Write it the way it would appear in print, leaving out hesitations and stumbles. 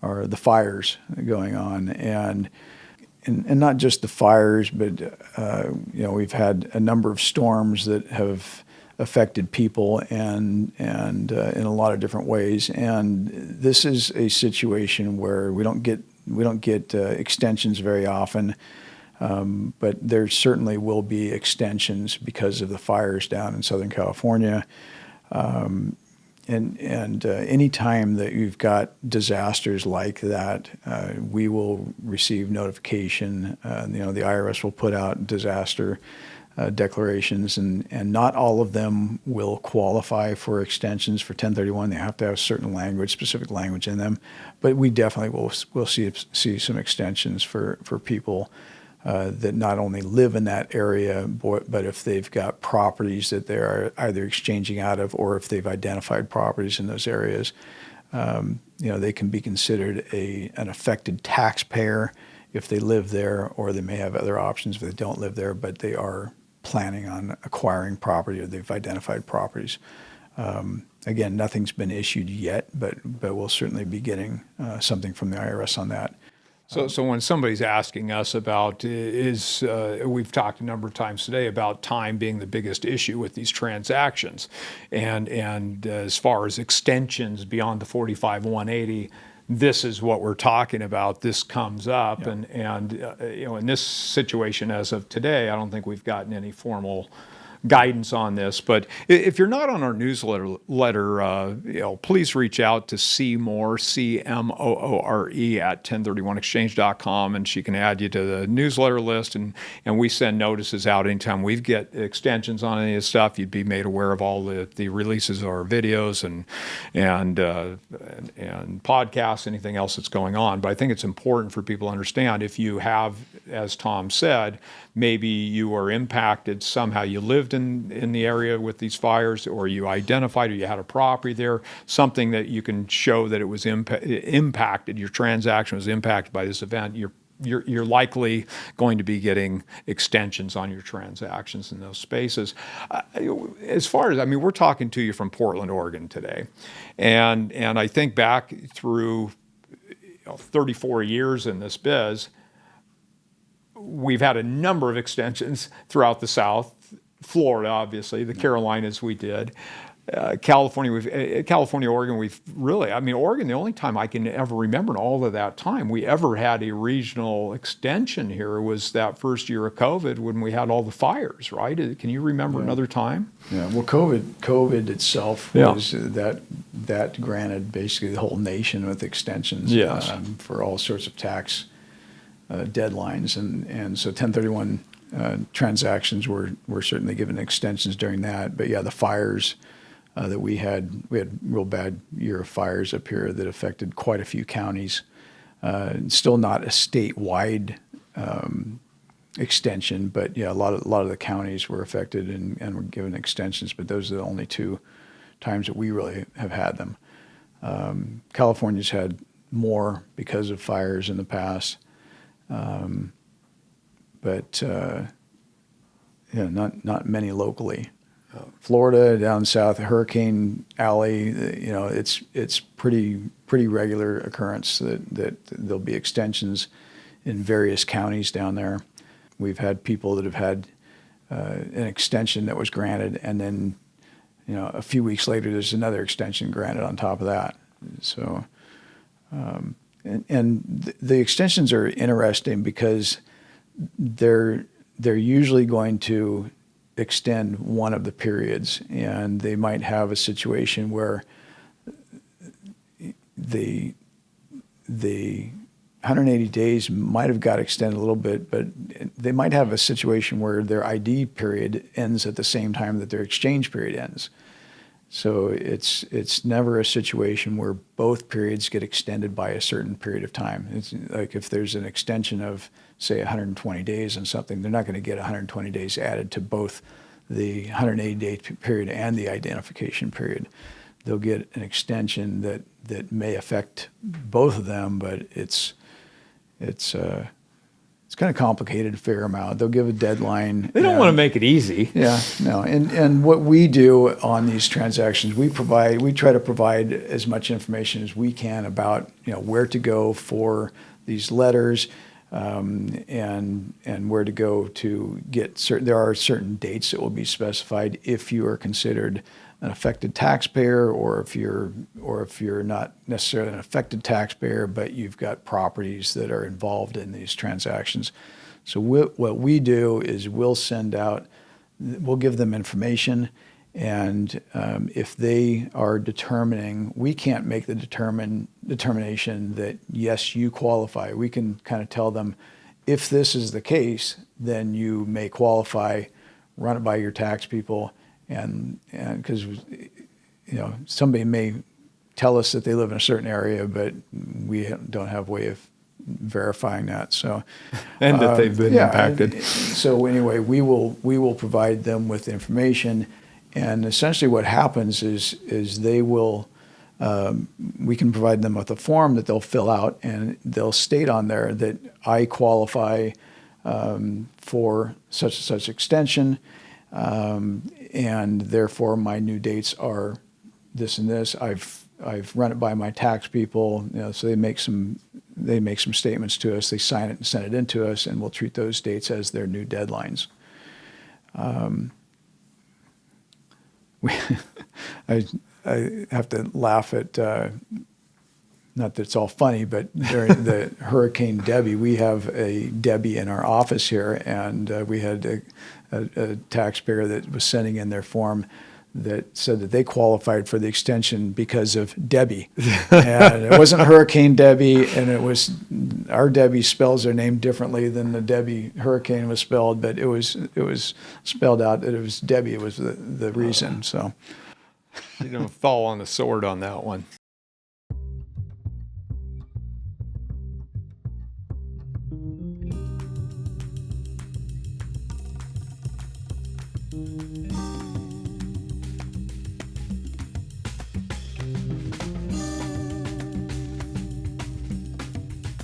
are the fires going on, and not just the fires, but we've had a number of storms that have affected people and in a lot of different ways. And this is a situation where we don't get extensions very often, but there certainly will be extensions because of the fires down in Southern California. And any time that you've got disasters like that, we will receive notification. The IRS will put out disaster declarations, and not all of them will qualify for extensions for 1031. They have to have certain language, specific language in them. But we definitely will see some extensions for people that not only live in that area, but if they've got properties that they're either exchanging out of, or if they've identified properties in those areas, they can be considered an affected taxpayer if they live there, or they may have other options if they don't live there, but they are planning on acquiring property, or they've identified properties. Again, nothing's been issued yet, but we'll certainly be getting something from the IRS on that. So when somebody's asking us about we've talked a number of times today about time being the biggest issue with these transactions, and as far as extensions beyond the 45-180, this is what we're talking about. This comes up, Yeah. and in this situation as of today, I don't think we've gotten any formal guidance on this. But if you're not on our newsletter, please reach out to Seymour, CMOORE at 1031exchange.com, and she can add you to the newsletter list. And we send notices out anytime we get extensions on any of this stuff. You'd be made aware of all the releases of our videos and podcasts, anything else that's going on. But I think it's important for people to understand, if you have, as Tom said, maybe you are impacted somehow, you lived in the area with these fires, or you identified, or you had a property there, something that you can show that it was impacted, your transaction was impacted by this event, you're likely going to be getting extensions on your transactions in those spaces. As far as, we're talking to you from Portland, Oregon today, and I think back through 34 years in this biz, we've had a number of extensions throughout the South. Florida, obviously, the Carolinas we did. California, Oregon, Oregon, the only time I can ever remember in all of that time we ever had a regional extension here was that first year of COVID when we had all the fires, right? Can you remember another time? Yeah, well, COVID itself was that granted basically the whole nation with extensions for all sorts of tax deadlines, and so 1031 transactions were certainly given extensions during that. But yeah, the fires that we had real bad year of fires up here that affected quite a few counties. Still not a statewide extension, but yeah, a lot of the counties were affected and were given extensions. But those are the only two times that we really have had them. California's had more because of fires in the past. But not many locally. Florida down south, Hurricane Alley, it's pretty regular occurrence that there'll be extensions in various counties down there. We've had people that have had an extension that was granted, and then a few weeks later there's another extension granted on top of that. So. And the extensions are interesting because they're usually going to extend one of the periods, and they might have a situation where the 180 days might have got extended a little bit, but they might have a situation where their ID period ends at the same time that their exchange period ends. So it's never a situation where both periods get extended by a certain period of time. It's like if there's an extension of, say, 120 days on something, they're not going to get 120 days added to both the 180-day period and the identification period. They'll get an extension that may affect both of them, but it's it's kind of complicated to figure them out. They'll give a deadline. They don't want to make it easy. Yeah, no. And what we do on these transactions, we try to provide as much information as we can about, where to go for these letters, and where to go to get there are certain dates that will be specified if you are considered an affected taxpayer, or if you're not necessarily an affected taxpayer, but you've got properties that are involved in these transactions. So what we do is we'll give them information, and if they are determining, we can't make the determination that yes, you qualify. We can kind of tell them, if this is the case, then you may qualify. Run it by your tax people. And because somebody may tell us that they live in a certain area, but we don't have a way of verifying that. So and that they've been impacted. So anyway, we will provide them with information, and essentially what happens is they will. We can provide them with a form that they'll fill out, and they'll state on there that I qualify for such and such extension. And therefore my new dates are this and this. I've run it by my tax people, so they make some statements to us. They sign it and send it in to us, and we'll treat those dates as their new deadlines. I have to laugh at, not that it's all funny, but during the Hurricane Debbie, we have a Debbie in our office here, and we had a taxpayer that was sending in their form that said that they qualified for the extension because of Debbie. And it wasn't Hurricane Debbie, and our Debbie spells their name differently than the Debbie hurricane was spelled, but it was spelled out that it was Debbie. It was the reason. So you don't fall on the sword on that one.